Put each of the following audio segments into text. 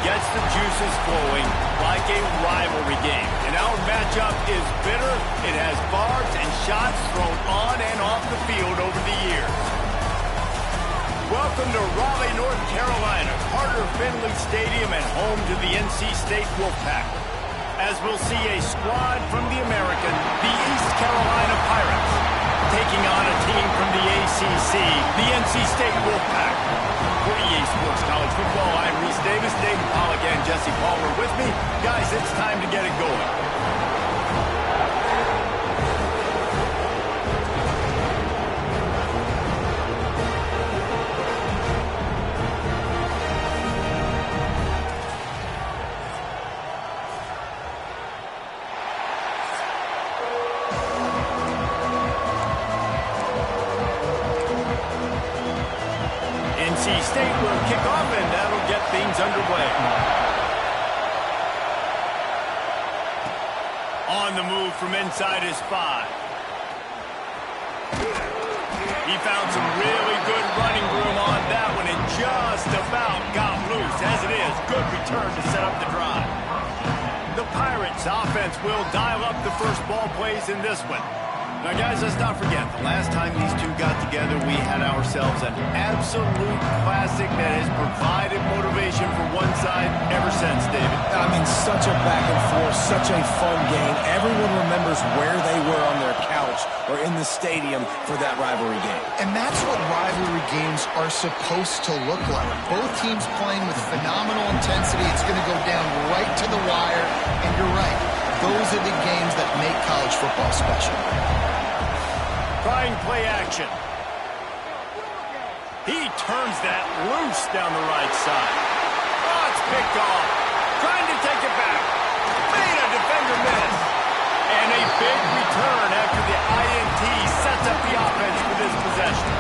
gets the juices flowing like a rivalry game. And our matchup is bitter. It has barbs and shots thrown on and off the field over the years. Welcome to Raleigh, North Carolina, Carter Finley Stadium and home to the NC State Wolfpack. As we'll see a squad from the American, the East Carolina Pirates, taking on a team from the ACC, the NC State Wolfpack. For EA Sports College Football, I'm Reese Davis, David Pollack, and Jesse Palmer with me. Guys, it's time to get it going. NC State will kick off, and that'll get things underway. On the move from inside his 5. He found some really good running room on that one and just about got loose. As it is, good return to set up the drive. The Pirates offense will dial up the first ball plays in this one. Now, guys, let's not forget, the last time these two got together, we had ourselves an absolute classic that has provided motivation for one side ever since, David. I mean, such a back and forth, such a fun game. Everyone remembers where they were on their couch or in the stadium for that rivalry game. And that's what rivalry games are supposed to look like. Both teams playing with phenomenal intensity. It's going to go down right to the wire. And you're right, those are the games that make college football special. Trying play action. He turns that loose down the right side. Oh, it's picked off. Trying to take it back. Made a defender miss. And a big return after the INT sets up the offense for this possession.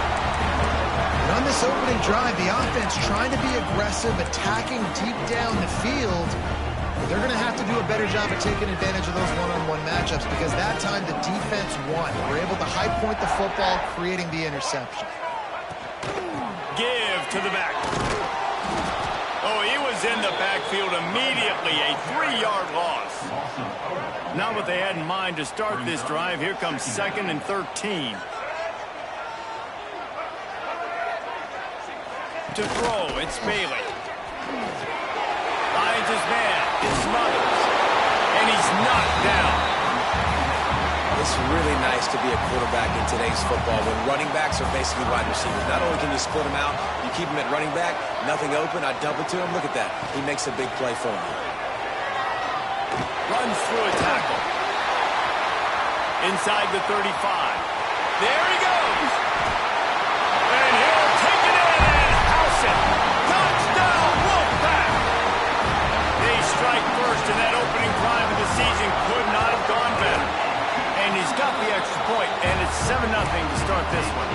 And on this opening drive, the offense trying to be aggressive, attacking deep down the field. They're going to have to do a better job of taking advantage of those one-on-one matchups because that time the defense won. We're able to high point the football, creating the interception. Give to the back. Oh, he was in the backfield immediately. A 3-yard loss. Not what they had in mind to start this drive. Here comes 2nd and 13. To throw, it's Bailey. Finds his man, it smothers, and he's knocked down. It's really nice to be a quarterback in today's football when running backs are basically wide receivers. Not only can you split them out, you keep them at running back, nothing open, I dump it to him. Look at that. He makes a big play for me. Runs through a tackle. Inside the 35. There he goes. And he'll take it in and house it. Touchdown, Wolfpack. They strike first, and that opening drive of the season could not have gone better. And he's got the extra point, and it's 7-0 to start this one.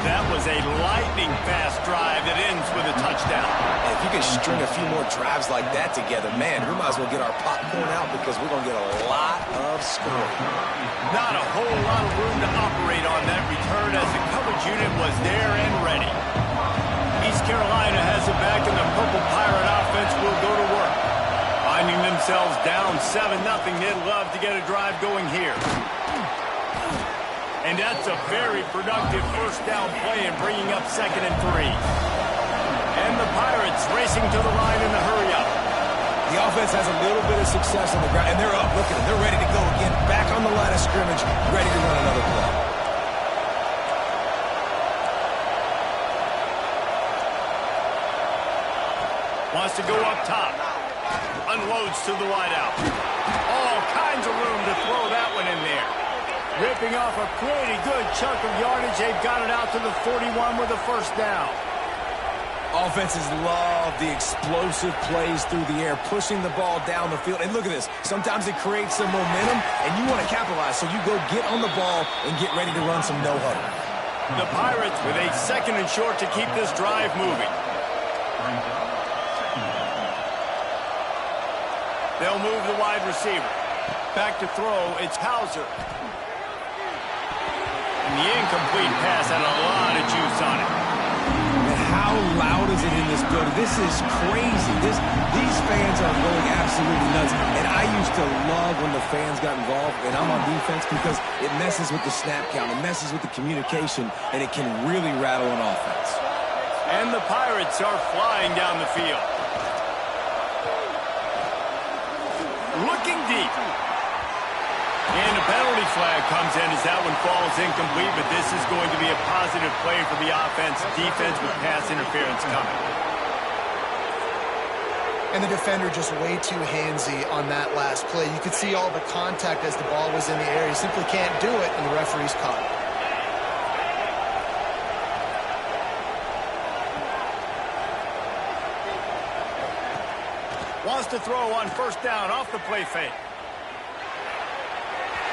That was a lightning-fast drive that ends with a touchdown. If you can string a few more drives like that together, man, we might as well get our popcorn out because we're going to get a lot of scoring. Not a whole lot of room to operate on that return as the coverage unit was there and ready. East Carolina has it back, and the Purple Pirate offense will go to work. Finding themselves down 7-0, they'd love to get a drive going here. And that's a very productive first down play and bringing up 2nd and 3. And the Pirates racing to the line in the hurry-up. The offense has a little bit of success on the ground, and they're up. Look at them. They're ready to go again. Back on the line of scrimmage, ready to run another play. Wants to go up top. Unloads to the wideout. All kinds of room to throw that one in there. Ripping off a pretty good chunk of yardage. They've got it out to the 41 with a first down. Offenses love the explosive plays through the air, pushing the ball down the field. And look at this. Sometimes it creates some momentum, and you want to capitalize. So you go get on the ball and get ready to run some no-huddle. The Pirates with a 2nd and short to keep this drive moving. They'll move the wide receiver. Back to throw, it's Hauser. And the incomplete pass had a lot of juice on it. And How loud is it in this building? This is crazy. These fans are going absolutely nuts. And I used to love when the fans got involved, and I'm on defense, because it messes with the snap count, it messes with the communication, and it can really rattle an offense. And the Pirates are flying down the field. Looking deep. And a penalty flag comes in as that one falls incomplete, but this is going to be a positive play for the offense. Defense with pass interference coming. And the defender just way too handsy on that last play. You could see all the contact as the ball was in the air. He simply can't do it, and the referee's caught it. Wants to throw on first down off the play fake.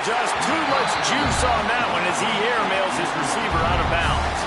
Just too much juice on that one as he airmails his receiver out of bounds.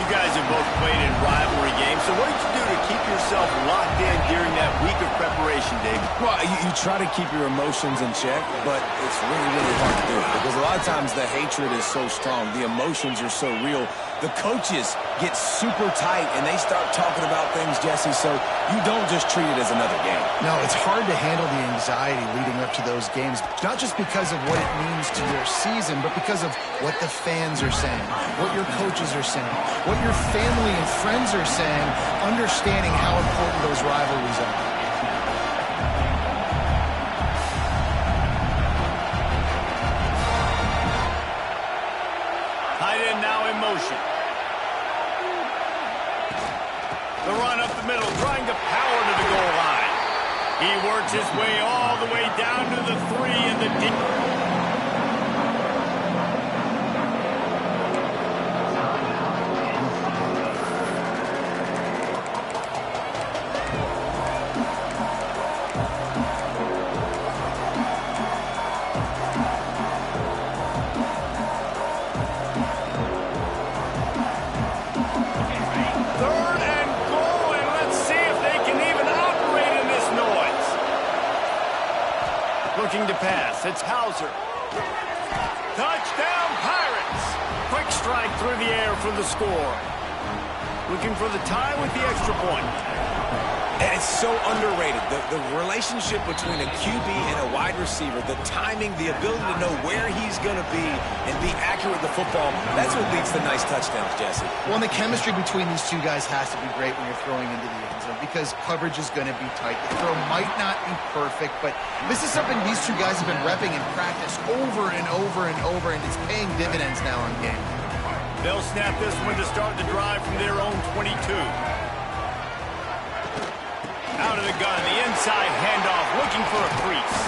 You guys have both played in rivalry games, so what did you do to keep yourself locked in during that week of preparation, Dave? Well, you try to keep your emotions in check, but it's really, really hard to do because a lot of times the hatred is so strong. The emotions are so real. The coaches get super tight, and they start talking about things, Jesse, so you don't just treat it as another game. No, it's hard to handle the anxiety leading up to those games, not just because of what it means to your season, but because of what the fans are saying, what your coaches are saying, what your family and friends are saying, understanding how important those rivalries are. Tight end now in motion. The run up the middle, trying to power to the goal line. He works his way all the way down to the 3 in the deep. Looking to pass. It's Hauser. Touchdown, Pirates! Quick strike through the air for the score. Looking for the tie with the extra point. And it's so underrated. The relationship between a QB and a wide receiver, the timing, the ability to know where he's going to be and be accurate with the football, that's what leads to nice touchdowns, Jesse. Well, and the chemistry between these two guys has to be great when you're throwing into the end zone because coverage is going to be tight. The throw might not be perfect, but this is something these two guys have been repping in practice over and over and over, and it's paying dividends now in game. They'll snap this one to start the drive from their own 22. Out of the gun, the inside handoff, looking for a crease.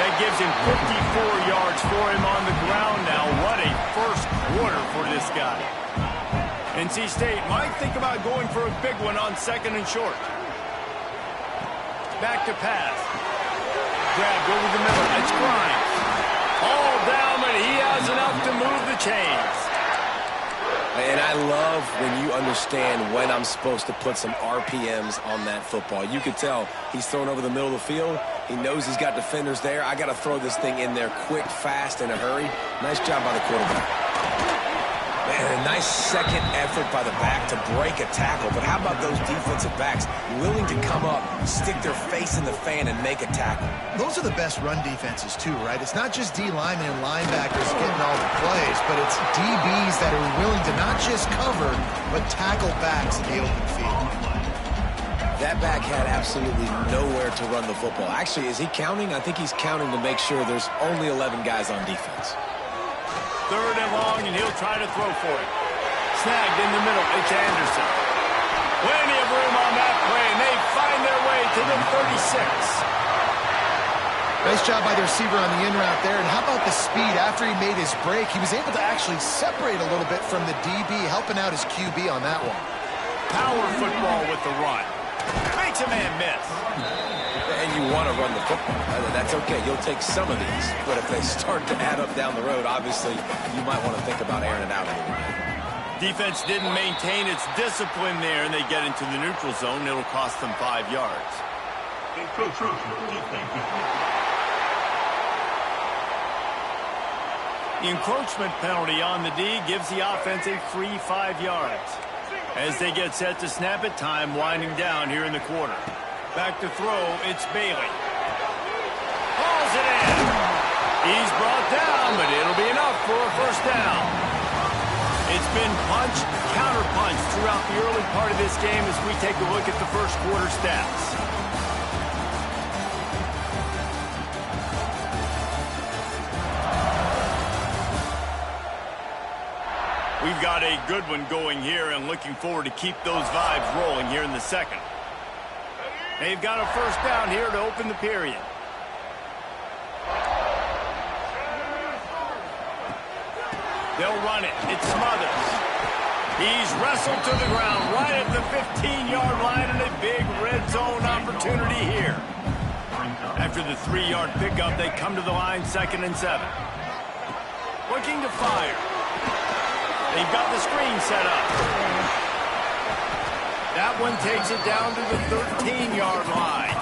That gives him 54 yards for him on the ground now. What a first quarter for this guy. NC State might think about going for a big one on 2nd and short. Back to pass. Grabbed over the middle. It's Grimes. All down, but he has enough to move the chains. And I love when you understand when I'm supposed to put some RPMs on that football. You could tell he's throwing over the middle of the field. He knows he's got defenders there. I got to throw this thing in there quick, fast, in a hurry. Nice job by the quarterback. Man, a nice second effort by the back to break a tackle. But how about those defensive backs willing to come up, stick their face in the fan, and make a tackle? Those are the best run defenses, too, right? It's not just D linemen and linebackers getting all the plays, but it's DBs that are willing to not just cover, but tackle backs in the open field. That back had absolutely nowhere to run the football. Actually, is he counting? I think he's counting to make sure there's only 11 guys on defense. 3rd and long, and he'll try to throw for it. Snagged in the middle. It's Anderson. Plenty of room on that play, and they find their way to the 36. Nice job by the receiver on the in route there. And how about the speed after he made his break? He was able to actually separate a little bit from the DB, helping out his QB on that one. Power football with the run. Makes a man miss. And you want to run the football. That's okay. You'll take some of these. But if they start to add up down the road, obviously, you might want to think about airing it out a little bit. Defense didn't maintain its discipline there, and they get into the neutral zone. It'll cost them 5 yards. The encroachment penalty on the D gives the offense a free 5 yards. As they get set to snap it, time winding down here in the quarter. Back to throw, it's Bailey. Hauls it in. He's brought down, but it'll be enough for a first down. It's been punch, counter-punch throughout the early part of this game as we take a look at the first quarter stats. We've got a good one going here and looking forward to keep those vibes rolling here in the second. They've got a first down here to open the period. They'll run it. It's Smothers. He's wrestled to the ground right at the 15-yard line and a big red zone opportunity here. After the 3-yard pickup, they come to the line 2nd and 7. Looking to fire. They've got the screen set up. That one takes it down to the 13-yard line.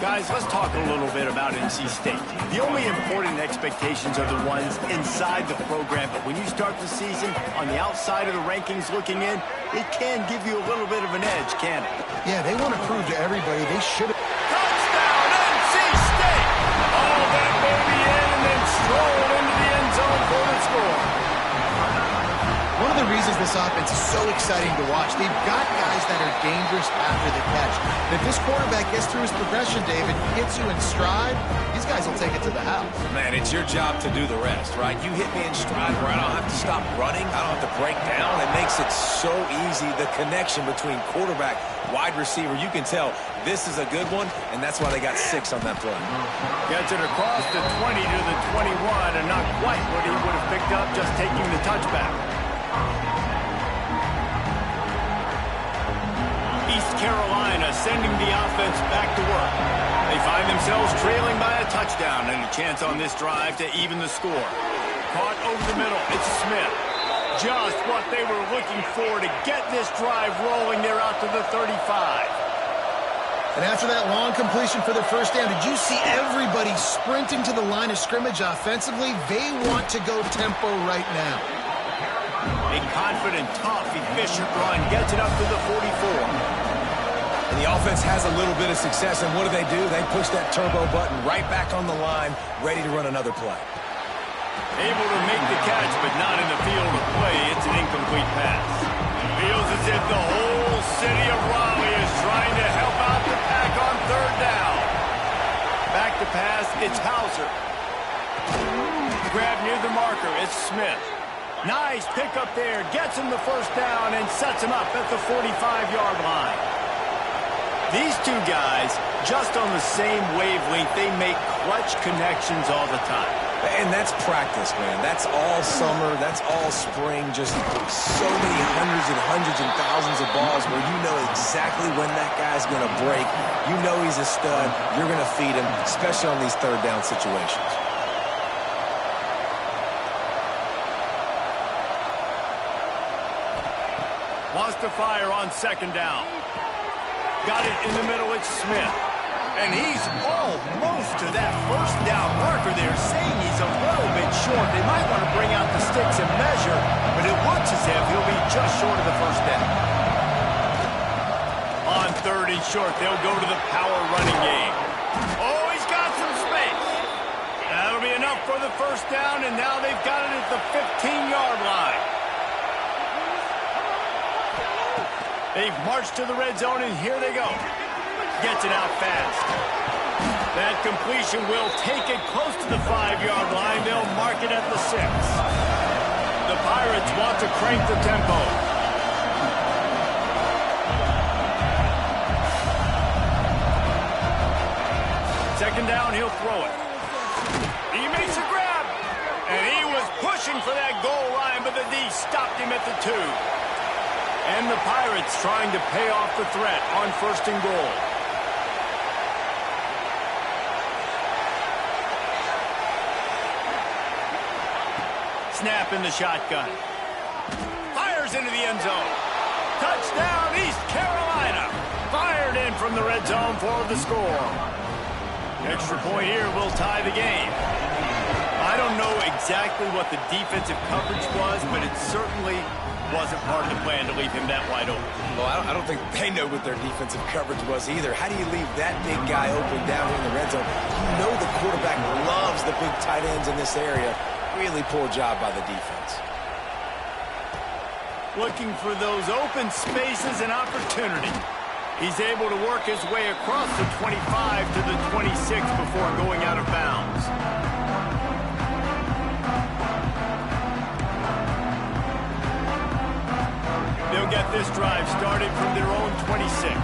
Guys, let's talk a little bit about NC State. The only important expectations are the ones inside the program, but when you start the season on the outside of the rankings looking in, it can give you a little bit of an edge, can't it? Yeah, they want to prove to everybody they should have. Touchdown, NC State! All that baby in and then strolled into the end zone for the score. One of the reasons this offense is so exciting to watch, they've got guys that are dangerous after the catch. If this quarterback gets through his progression, David, gets you in stride, these guys will take it to the house. Man, it's your job to do the rest, right? You hit me in stride where I don't have to stop running. I don't have to break down. It makes it so easy. The connection between quarterback, wide receiver, you can tell this is a good one, and that's why they got 6 on that play. Gets it across the 20 to the 21, and not quite what he would have picked up just taking the touchback. East Carolina sending the offense back to work. They find themselves trailing by a touchdown and a chance on this drive to even the score. Caught over the middle, it's Smith. Just what they were looking for to get this drive rolling there out to the 35. And after that long completion for the first down, did you see everybody sprinting to the line of scrimmage offensively? They want to go tempo right now. A confident, tough, efficient run gets it up to the 44. And the offense has a little bit of success, and what do? They push that turbo button right back on the line, ready to run another play. Able to make the catch, but not in the field of play. It's an incomplete pass. Feels as if the whole city of Raleigh is trying to help out the pack on 3rd down. Back to pass, it's Hauser. Grab near the marker, it's Smith. Nice pickup there, gets him the first down and sets him up at the 45-yard line. These two guys, just on the same wavelength, they make clutch connections all the time. And that's practice, man. That's all summer. That's all spring. Just so many hundreds and thousands of balls where you know exactly when that guy's going to break. You know he's a stud. You're going to feed him, especially on these 3rd down situations. Wants to fire on 2nd down. Got it in the middle, it's Smith. And he's almost to that first down marker there, saying he's a little bit short. They might want to bring out the sticks and measure, but it looks as if he'll be just short of the first down. On 3rd and short, they'll go to the power running game. Oh, he's got some space. That'll be enough for the first down, and now they've got it at the 15-yard line. They've marched to the red zone, and here they go. Gets it out fast. That completion will take it close to the 5-yard line. They'll mark it at the 6. The Pirates want to crank the tempo. 2nd down, he'll throw it. He makes a grab. And he was pushing for that goal line, but the D stopped him at the 2. And the Pirates trying to pay off the threat on 1st and goal. Snap in the shotgun. Fires into the end zone. Touchdown, East Carolina. Fired in from the red zone for the score. Extra point here will tie the game. I don't know exactly what the defensive coverage was, but it certainly Wasn't part of the plan to leave him that wide open. Well, I don't think they know what their defensive coverage was either. How do you leave that big guy open down here in the red zone? You know the quarterback loves the big tight ends in this area. Really poor job by the defense. Looking for those open spaces and opportunity. He's able to work his way across the 25 to the 26 before going out of bounds. They'll get this drive started from their own 26.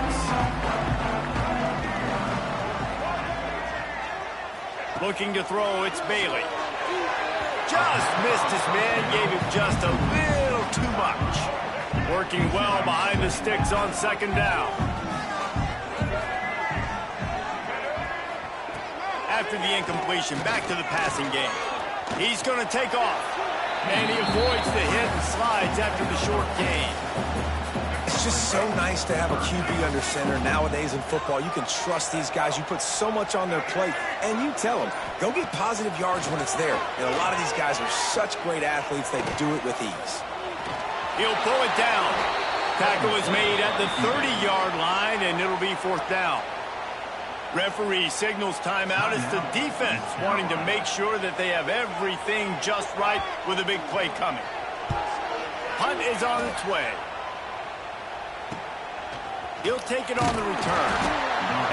Looking to throw, it's Bailey. Just missed his man, gave him just a little too much. Working well behind the sticks on second down. After the incompletion, back to the passing game. He's going to take off. And he avoids the hit and slides after the short gain. It's just so nice to have a QB under center nowadays in football. You can trust these guys. You put so much on their plate, and you tell them, go get positive yards when it's there. And a lot of these guys are such great athletes, they do it with ease. He'll pull it down. Tackle is made at the 30-yard line, and it'll be fourth down. Referee signals timeout. It's the defense wanting to make sure that they have everything just right with a big play coming. Punt is on its way. He'll take it on the return.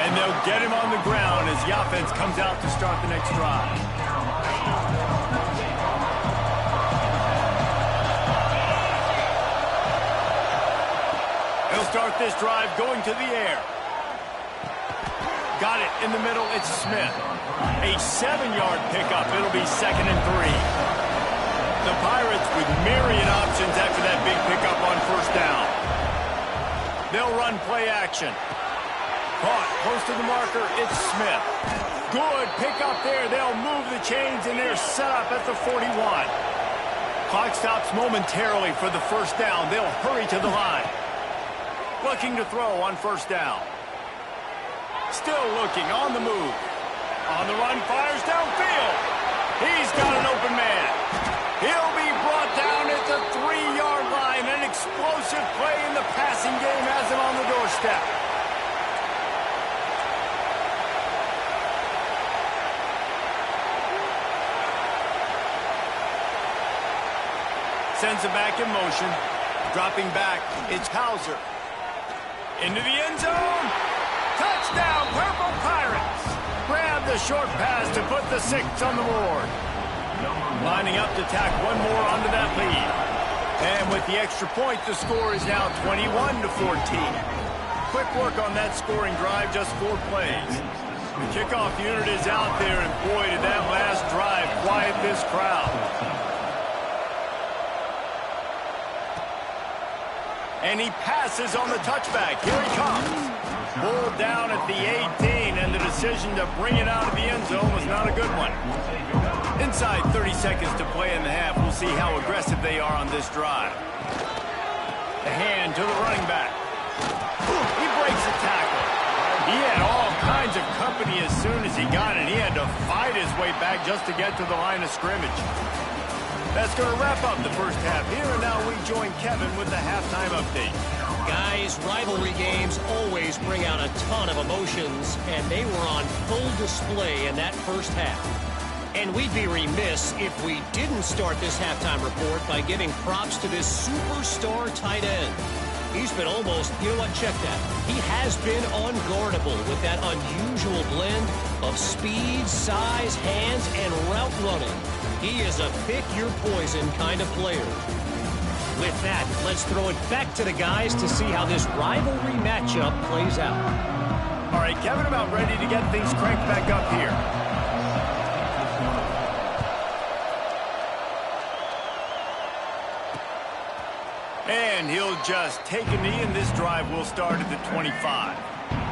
And they'll get him on the ground as the offense comes out to start the next drive. He'll start this drive going to the air. Got it in the middle, it's Smith. A 7-yard pickup, it'll be 2nd and 3. The Pirates with myriad options after that big pickup on first down. They'll run play action. Caught close to the marker, it's Smith. Good pickup there, they'll move the chains and they're set up at the 41. Clock stops momentarily for the first down. They'll hurry to the line. Looking to throw on first down. Still looking, on the move. On the run, fires downfield. He's got an open man. He'll be brought down at the 3-yard line. An explosive play in the passing game has him on the doorstep. Sends it back in motion. Dropping back, it's Hauser. Into the end zone. Touchdown, Purple Pirates! Grab the short pass to put the 6 on the board. Lining up to tack one more onto that lead. And with the extra point, the score is now 21-14. Quick work on that scoring drive, just 4 plays. The kickoff unit is out there, and boy, did that last drive quiet this crowd. And he passes on the touchback. Here he comes. Pulled down at the 18, and the decision to bring it out of the end zone was not a good one. Inside 30 seconds to play in the half. We'll see how aggressive they are on this drive. The hand to the running back. He breaks a tackle. He had all kinds of company as soon as he got it. He had to fight his way back just to get to the line of scrimmage. That's going to wrap up the first half here, and now we join Kevin with the halftime update. Guys, rivalry games always bring out a ton of emotions, and they were on full display in that first half. And we'd be remiss if we didn't start this halftime report by giving props to this superstar tight end. He's been almost, you know what, check that. He has been unguardable with that unusual blend of speed, size, hands, and route running. He is a pick-your-poison kind of player. With that, let's throw it back to the guys to see how this rivalry matchup plays out. All right, Kevin, about ready to get things cranked back up here. And he'll just take a knee, and this drive will start at the 25.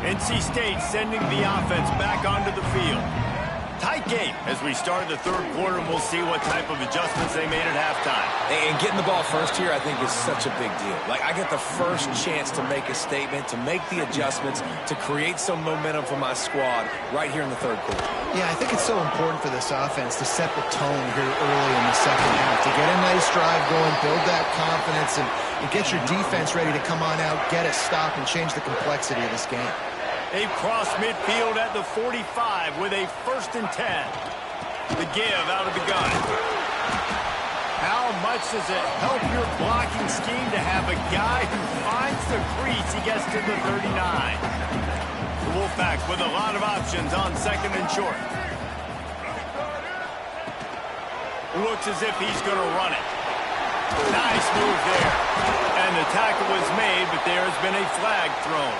NC State sending the offense back onto the field. Tight game as we start the third quarter, and we'll see what type of adjustments they made at halftime. And getting the ball first here, I think, is such a big deal. Like, I get the first chance to make a statement, to make the adjustments, to create some momentum for my squad right here in the third quarter. Yeah, I think it's so important for this offense to set the tone here early in the second half, to get a nice drive going, build that confidence, and get your defense ready to come on out, get a stop, and change the complexity of this game. They've crossed midfield at the 45 with a 1st and 10. The give out of the gun. How much does it help your blocking scheme to have a guy who finds the crease? He gets to the 39. The Wolfpack with a lot of options on 2nd and short. Looks as if he's going to run it. Nice move there. And the tackle was made, but there has been a flag thrown.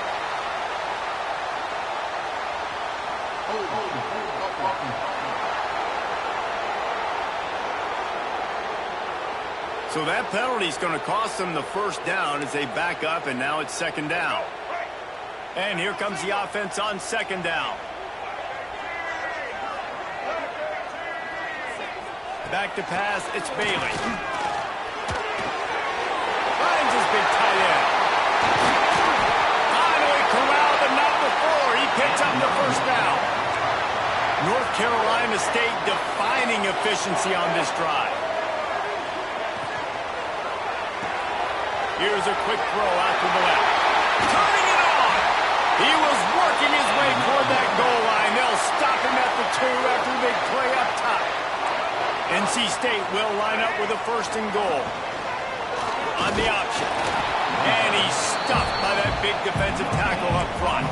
So that penalty is going to cost them the 1st down as they back up, and now it's 2nd down. And here comes the offense on 2nd down. Back to pass, it's Bailey. Finds his big tight end. Finally corralled, but not before. He picks up the 1st down. North Carolina State defining efficiency on this drive. Here's a quick throw out to the left. Turning it on! He was working his way toward that goal line. They'll stop him at the 2 after the big play up top. NC State will line up with a 1st and goal. On the option. And he's stuffed by that big defensive tackle up front.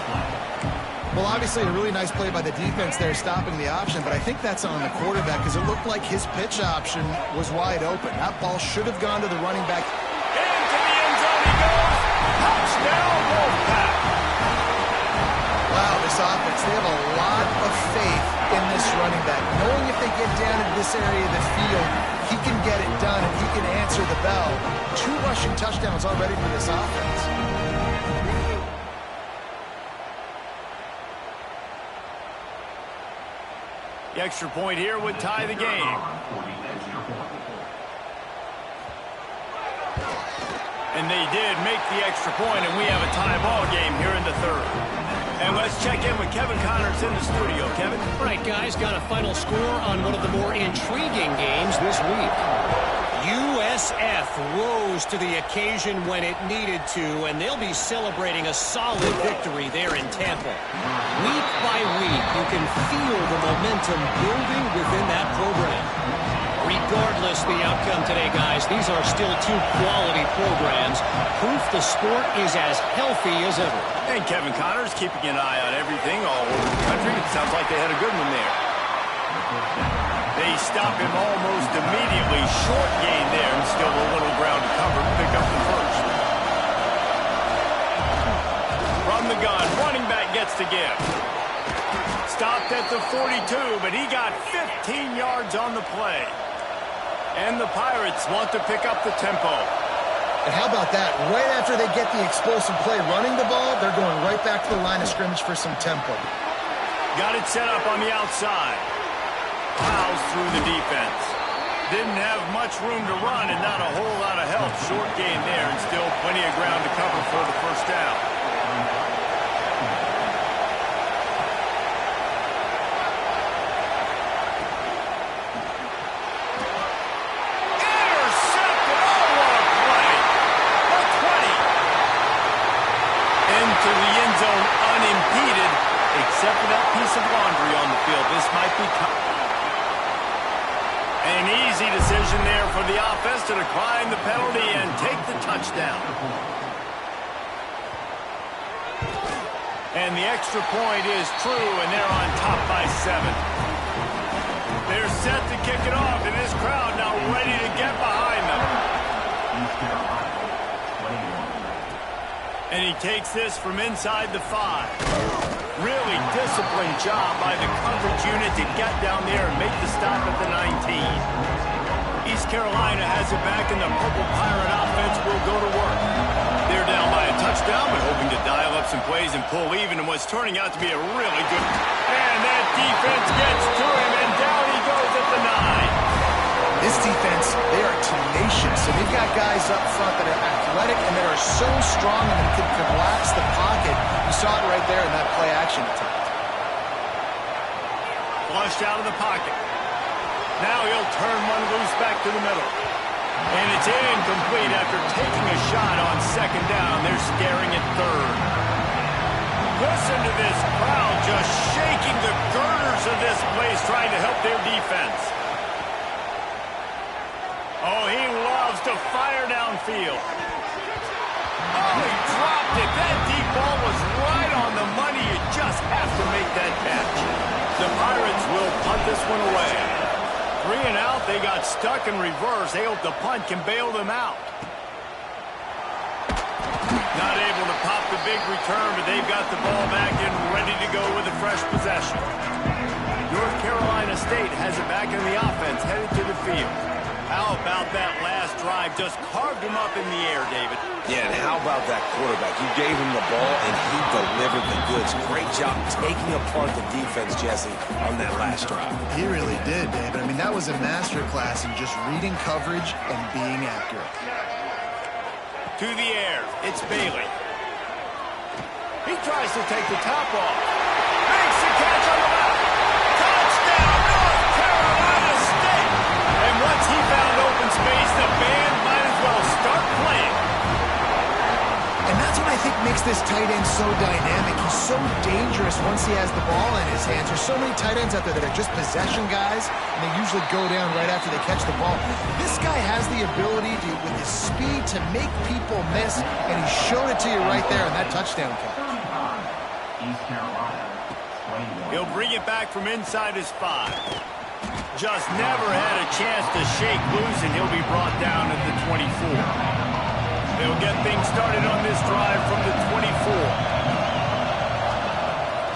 Well, obviously a really nice play by the defense there stopping the option, but I think that's on the quarterback because it looked like his pitch option was wide open. That ball should have gone to the running back. Into the end zone he goes. Touchdown, Wolfpack. Wow, this offense, they have a lot of faith in this running back. Knowing if they get down into this area of the field, he can get it done and he can answer the bell. 2 rushing touchdowns already for this offense. The extra point here would tie the game. And they did make the extra point, and we have a tie ball game here in the 3rd. And let's check in with Kevin Connors in the studio. Kevin? All right, guys, got a final score on one of the more intriguing games this week. USF rose to the occasion when it needed to, and they'll be celebrating a solid victory there in Tampa. Week by week, you can feel the momentum building within that program. Regardless the outcome today, guys, these are still 2 quality programs. Proof the sport is as healthy as ever. And Kevin Connors keeping an eye on everything all over the country. It sounds like they had a good one there. They stop him almost immediately. Short gain there, and still a little ground to cover to pick up the 1st. From the gun, running back gets to give. Stopped at the 42, but he got 15 yards on the play. And the Pirates want to pick up the tempo. And how about that? Right after they get the explosive play running the ball, they're going right back to the line of scrimmage for some tempo. Got it set up on the outside. Plows through the defense. Didn't have much room to run and not a whole lot of help. Short gain there and still plenty of ground to cover for the 1st down. Intercepted! Oh, what a play! A 20! Into the end zone unimpeded, except for that piece of laundry on the field. This might be an easy decision there for the offense to decline the penalty and take the touchdown. And the extra point is true, and they're on top by 7. They're set to kick it off, and this crowd now ready to get behind them. And he takes this from inside the 5. Really disciplined job by the coverage unit to get down there and make the stop at the 19. East Carolina has it back, and the Purple Pirate offense will go to work. They're down by a touchdown, but hoping to dial up some plays and pull even in what's turning out to be a really good... And that defense gets to him, and guys up front that are athletic and that are so strong and that can collapse the pocket. You saw it right there in that play action attempt. Flushed out of the pocket. Now he'll turn one loose back to the middle. And it's incomplete after taking a shot on second down. They're scaring at third. Listen to this crowd just shaking the girders of this place trying to help their defense. Oh, he loves to fire downfield. Oh, he dropped it. That deep ball was right on the money. You just have to make that catch. The Pirates will punt this one away. 3 and out, they got stuck in reverse. They hope the punt can bail them out. Not able to pop the big return, but they've got the ball back and ready to go with a fresh possession. North Carolina State has it back in the offense, headed to the field. How about that last drive? Just carved him up in the air, David. Yeah, and how about that quarterback? You gave him the ball, and he delivered the goods. Great job taking apart the defense, Jesse, on that last drive. He really did, David. I mean, that was a masterclass in just reading coverage and being accurate. To the air, it's Bailey. He tries to take the top off. Makes the catch on the left. Touchdown, North Carolina State! And once he found open space, the band might as well start playing. And that's what I think makes this tight end so dynamic. He's so dangerous once he has the ball in his hands. There's so many tight ends out there that are just possession guys, and they usually go down right after they catch the ball. This guy has the ability to, with his speed, to make people miss, and he showed it to you right there in that touchdown catch. He'll bring it back from inside his 5. Just never had a chance to shake loose, and he'll be brought down at the 24. They'll get things started on this drive from the 24.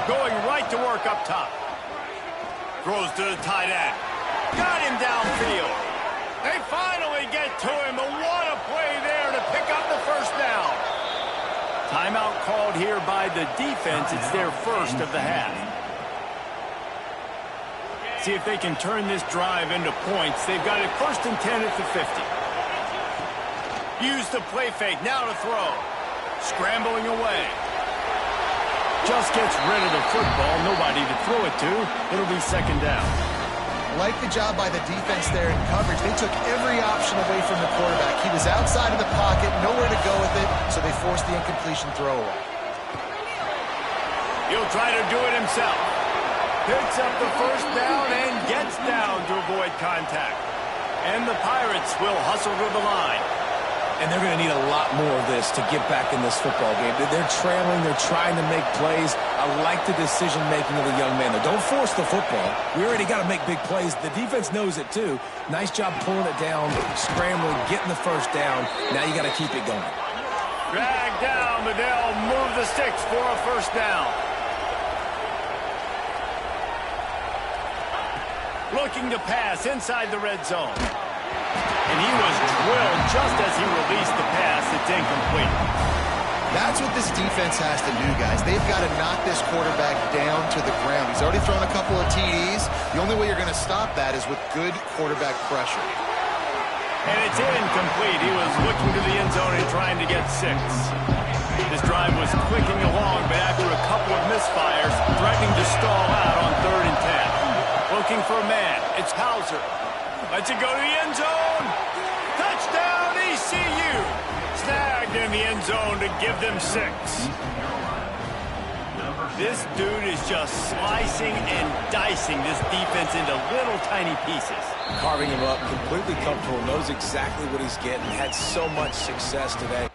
Going right to work up top. Throws to the tight end. Got him downfield. They finally get to him. But what a play there to pick up the first down. Timeout called here by the defense. It's their first of the half. See if they can turn this drive into points. They've got it 1st and 10 at the 50. Use the play fake, now to throw. Scrambling away. Just gets rid of the football, nobody to throw it to. It'll be second down. Like the job by the defense there in coverage. They took every option away from the quarterback. He was outside of the pocket, nowhere to go with it, so they forced the incompletion throwaway. He'll try to do it himself. Picks up the first down and gets down to avoid contact. And the Pirates will hustle to the line. And they're going to need a lot more of this to get back in this football game. They're trailing. They're trying to make plays. I like the decision-making of the young man. Don't force the football. We already got to make big plays. The defense knows it, too. Nice job pulling it down, scrambling, getting the first down. Now you got to keep it going. Dragged down, but they'll move the sticks for a first down. Looking to pass inside the red zone. And he was drilled just as he released the pass. It's incomplete. That's what this defense has to do, guys. They've got to knock this quarterback down to the ground. He's already thrown a couple of TDs. The only way you're going to stop that is with good quarterback pressure. And it's incomplete. He was looking to the end zone and trying to get 6. This drive was clicking along, but after a couple of misfires, threatening to stall out on 3rd and 10. Looking for a man. It's Hauser. Lets it go to the end zone. Touchdown, ECU. Snagged in the end zone to give them 6. This dude is just slicing and dicing this defense into little tiny pieces. Carving him up, completely comfortable, knows exactly what he's getting. Had so much success today.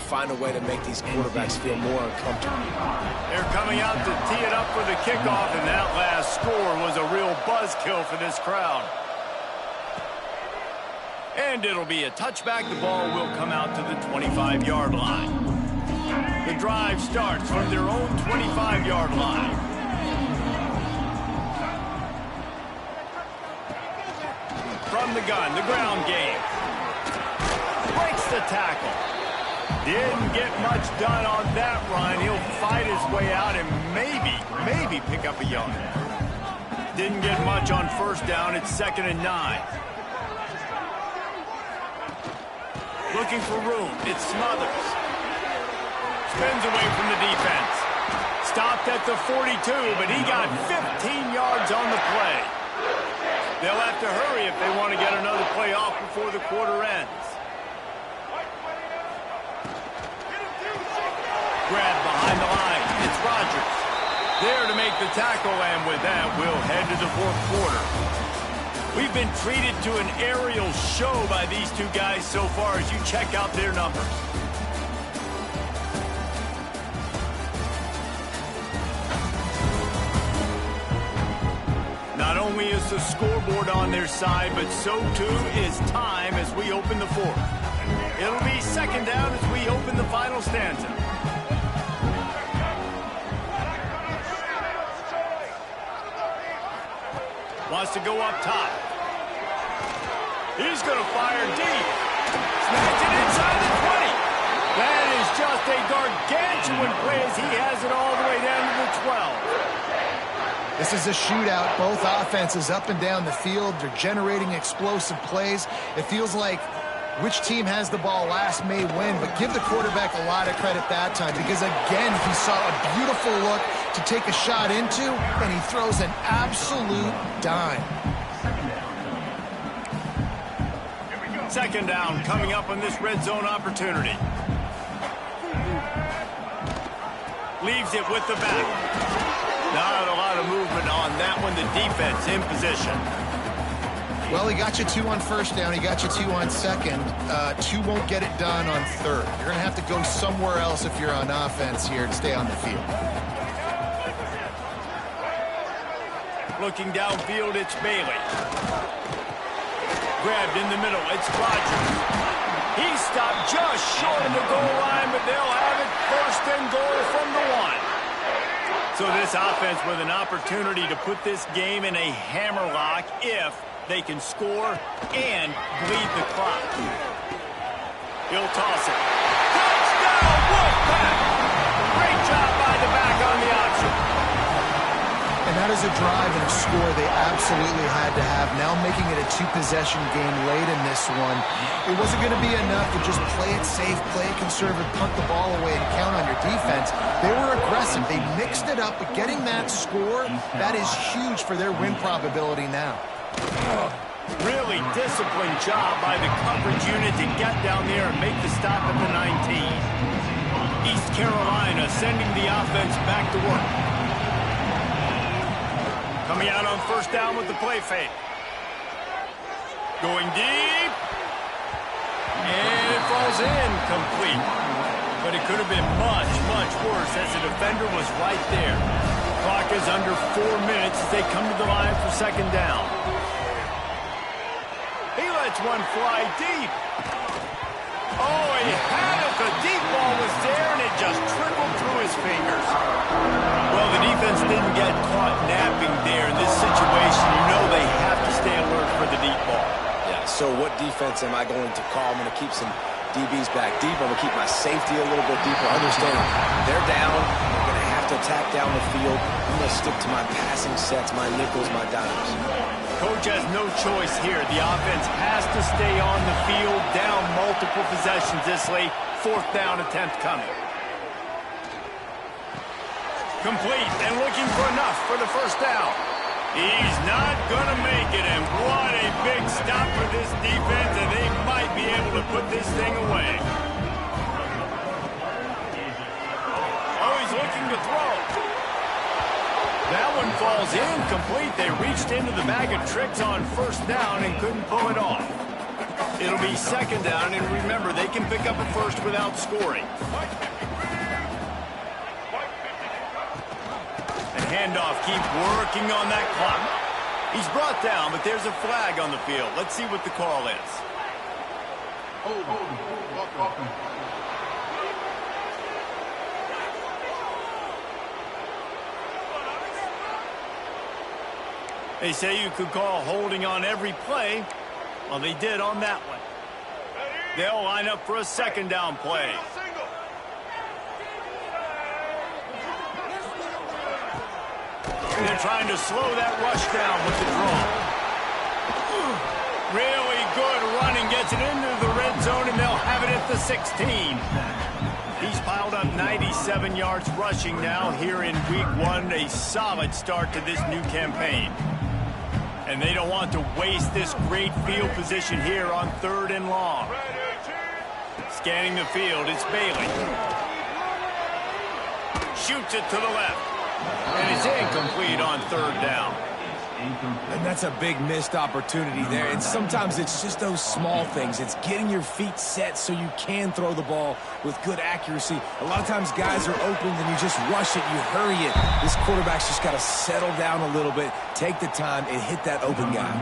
find a way to make these quarterbacks feel more uncomfortable. They're coming out to tee it up for the kickoff, and that last score was a real buzzkill for this crowd. And it'll be a touchback. The ball will come out to the 25-yard line. The drive starts from their own 25-yard line. From the gun, the ground game. Breaks the tackle. Didn't get much done on that run. He'll fight his way out and maybe pick up a yard. Didn't get much on first down. It's 2nd and 9. Looking for room. It Smothers. Spins away from the defense. Stopped at the 42, but he got 15 yards on the play. They'll have to hurry if they want to get another play off before the quarter ends. Grab behind the line. It's Rodgers. There to make the tackle, and with that, we'll head to the 4th quarter. We've been treated to an aerial show by these two guys so far as you check out their numbers. Not only is the scoreboard on their side, but so too is time as we open the 4th. It'll be 2nd down as we open the final stanza. Wants to go up top. He's going to fire deep. Snatch it inside the 20. That is just a gargantuan play as he has it all the way down to the 12. This is a shootout. Both offenses up and down the field. They're generating explosive plays. It feels like which team has the ball last may win, but give the quarterback a lot of credit that time because, again, he saw a beautiful look to take a shot into, and he throws an absolute dime. 2nd down coming up on this red zone opportunity. Leaves it with the back. Not a lot of movement on that one. The defense in position. Well, he got you 2 on first down. He got you 2 on second. 2 won't get it done on third. You're going to have to go somewhere else if you're on offense here to stay on the field. Looking downfield, it's Bailey. Grabbed in the middle, it's Rodgers. He stopped just short of the goal line, but they'll have it 1st and goal from the 1. So this offense with an opportunity to put this game in a hammerlock if they can score and bleed the clock. He'll toss it. Touchdown, Wolfpack! Great job by the back on the option. And that is a drive and a score they absolutely had to have. Now making it a 2-possession game late in this one. It wasn't going to be enough to just play it safe, play it conservative, punt the ball away, and count on your defense. They were aggressive. They mixed it up, but getting that score, that is huge for their win probability now. Really disciplined job by the coverage unit to get down there and make the stop at the 19. East Carolina sending the offense back to work. Coming out on 1st down with the play fake. Going deep. And it falls in complete. But it could have been much, much worse as the defender was right there. Clock is under 4 minutes as they come to the line for 2nd down. He lets one fly deep. Oh, he had it. The deep ball was there, and it just trickled through his fingers. Well, the defense didn't get caught napping there in this situation. You know they have to stay alert for the deep ball. Yeah, so what defense am I going to call? I'm going to keep some DBs back deep. I'm going to keep my safety a little bit deeper. Understand they're down. They're going to have to attack down the field. I'm going to stick to my passing sets, my nickels, my dimes. Coach has no choice here. The offense has to stay on the field, down multiple possessions this late. 4th down attempt coming. Complete and looking for enough for the 1st down. He's not going to make it, and what a big stop for this defense, and they might be able to put this thing away. Oh, he's looking to throw. That one falls incomplete. They reached into the bag of tricks on 1st down and couldn't pull it off. It'll be second down, and remember, they can pick up a first without scoring. The handoff, keep working on that clock. He's brought down, but there's a flag on the field. Let's see what the call is. They say you could call holding on every play. Well, they did on that one. They'll line up for a second down play. They're trying to slow that rush down with the draw. Really good running, gets it into the red zone, and they'll have it at the 16. He's piled up 97 yards rushing now here in week 1, a solid start to this new campaign. And they don't want to waste this great field position here on 3rd and long. Scanning the field, it's Bailey. Shoots it to the left. And it's incomplete on 3rd down. And that's a big missed opportunity there. And sometimes it's just those small things. It's getting your feet set so you can throw the ball with good accuracy. A lot of times guys are open and you just rush it, you hurry it. This quarterback's just got to settle down a little bit, take the time, and hit that open guy.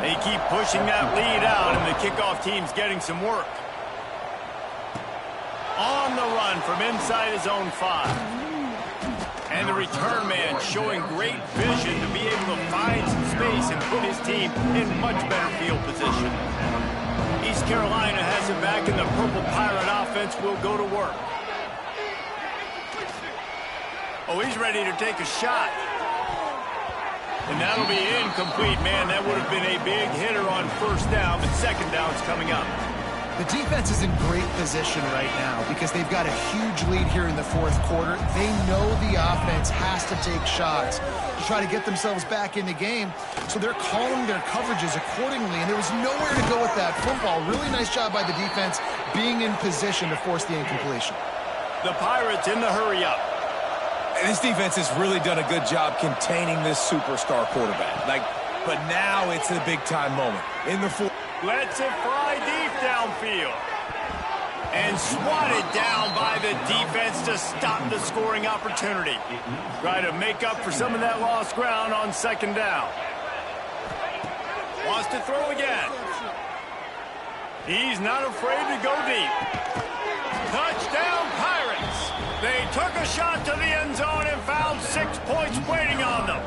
They keep pushing that lead out, and the kickoff team's getting some work. On the run from inside his own 5. And the return man showing great vision to be able to find some space and put his team in much better field position. East Carolina has it back, and the Purple Pirate offense will go to work. Oh, he's ready to take a shot. And that'll be incomplete, man. That would have been a big hitter on 1st down, but 2nd down's coming up. The defense is in great position right now because they've got a huge lead here in the 4th quarter. They know the offense has to take shots to try to get themselves back in the game, so they're calling their coverages accordingly, and there was nowhere to go with that football. Really nice job by the defense being in position to force the incompletion. The Pirates in the hurry-up. And this defense has really done a good job containing this superstar quarterback. But now it's a big-time moment. In the 4th. Lets it fly deep downfield. And swatted down by the defense to stop the scoring opportunity. Try to make up for some of that lost ground on 2nd down. Wants to throw again. He's not afraid to go deep. Touchdown Pirates. They took a shot to the end zone and found 6 points waiting on them.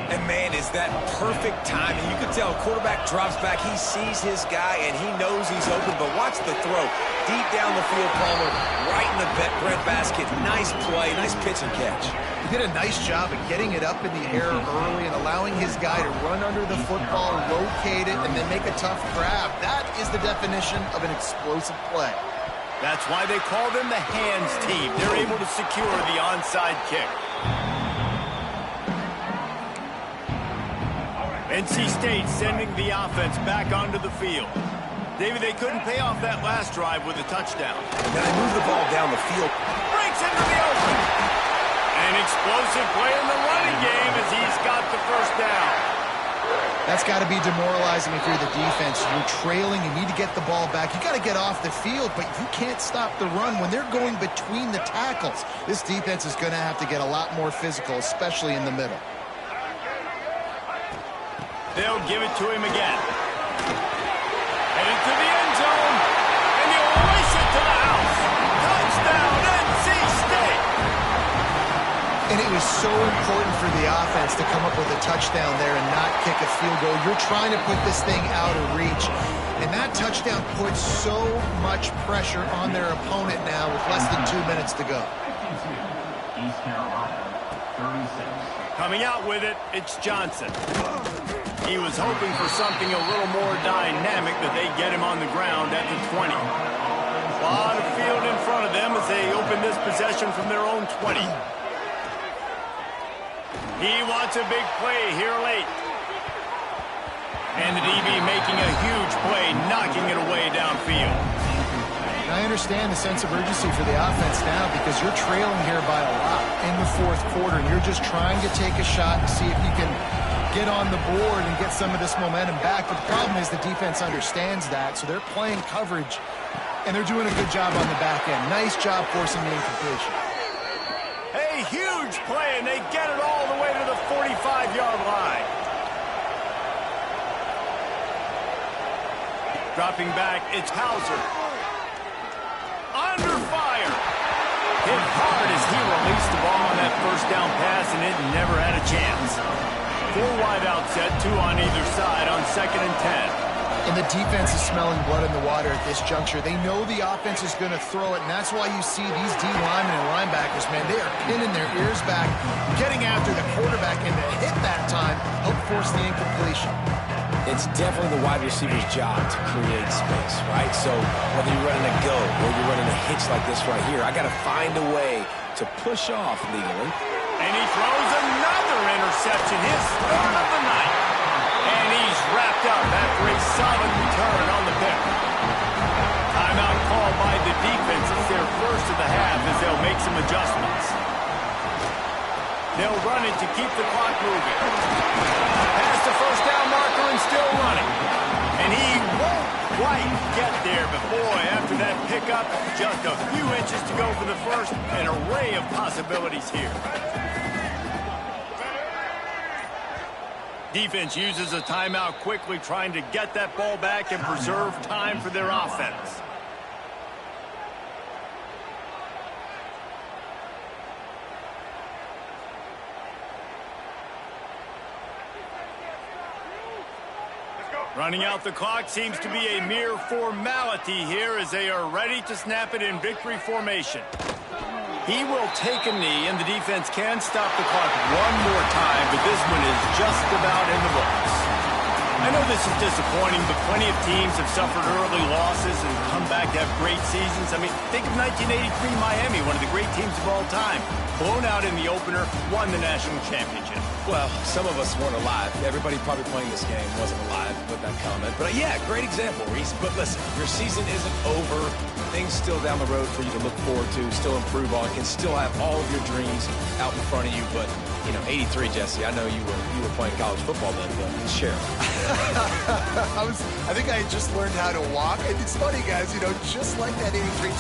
And, man, is that perfect timing. You can tell quarterback drops back. He sees his guy, and he knows he's open. But watch the throw. Deep down the field, Palmer, right in the bread basket. Nice play, nice pitch and catch. He did a nice job of getting it up in the air early and allowing his guy to run under the football, locate it, and then make a tough grab. That is the definition of an explosive play. That's why they call them the hands team. They're able to secure the onside kick. NC State sending the offense back onto the field. David, they couldn't pay off that last drive with a touchdown. Now they move the ball down the field. Breaks into the open. An explosive play in the running game as he's got the 1st down. That's got to be demoralizing if you're the defense. You're trailing, you need to get the ball back. You got to get off the field, but you can't stop the run when they're going between the tackles. This defense is going to have to get a lot more physical, especially in the middle. They'll give it to him again. Headed to the end zone, and he'll race it to the house. Touchdown, NC State! And it was so important for the offense to come up with a touchdown there and not kick a field goal. You're trying to put this thing out of reach. And that touchdown puts so much pressure on their opponent now with less than 2 minutes to go. East Carolina, 36. Coming out with it, it's Johnson. He was hoping for something a little more dynamic, but they get him on the ground at the 20. A lot of field in front of them as they open this possession from their own 20. He wants a big play here late. And the DB making a huge play, knocking it away downfield. And I understand the sense of urgency for the offense now because you're trailing here by a lot in the 4th quarter, and you're just trying to take a shot and see if you can get on the board and get some of this momentum back. But the problem is the defense understands that, so they're playing coverage, and they're doing a good job on the back end. Nice job forcing the incompletion. A huge play, and they get it all the way to the 45-yard line. Dropping back, it's Hauser. Under fire. Hit hard as he released the ball on that first down pass, and it never had a chance. 4 wide out set, 2 on either side on 2nd and 10. And the defense is smelling blood in the water at this juncture. They know the offense is going to throw it, and that's why you see these D linemen and linebackers, man, they are pinning their ears back, getting after the quarterback, and the hit that time helped force the incompletion. It's definitely the wide receiver's job to create space, right? So whether you're running a go or you're running a hitch like this right here, I got to find a way to push off legally. And he throws another interception, his 3rd of the night. And he's wrapped up after a solid return on the pick. Timeout called by the defense. It's their first of the half as they'll make some adjustments. They'll run it to keep the clock moving. Past the first down marker and still running. And he won't quite get there, but boy, after that pickup, just a few inches to go for the first. An array of possibilities here. Defense uses a timeout quickly, trying to get that ball back and preserve time for their offense. Running out the clock seems to be a mere formality here as they are ready to snap it in victory formation. He will take a knee, and the defense can stop the clock one more time, but this one is just about in the books. I know this is disappointing, but plenty of teams have suffered early losses and come back to have great seasons. I mean, think of 1983 Miami, one of the great teams of all time. Blown out in the opener, won the national championship. Well, some of us weren't alive. Everybody probably playing this game wasn't alive with that comment. But yeah, great example, Reese. But listen, your season isn't over. Things still down the road for you to look forward to, still improve on, can still have all of your dreams out in front of you. But, you know, 83, Jesse, I know you were playing college football then, but share. I think I had just learned how to walk. And it's funny, guys, you know, just like that 83 team.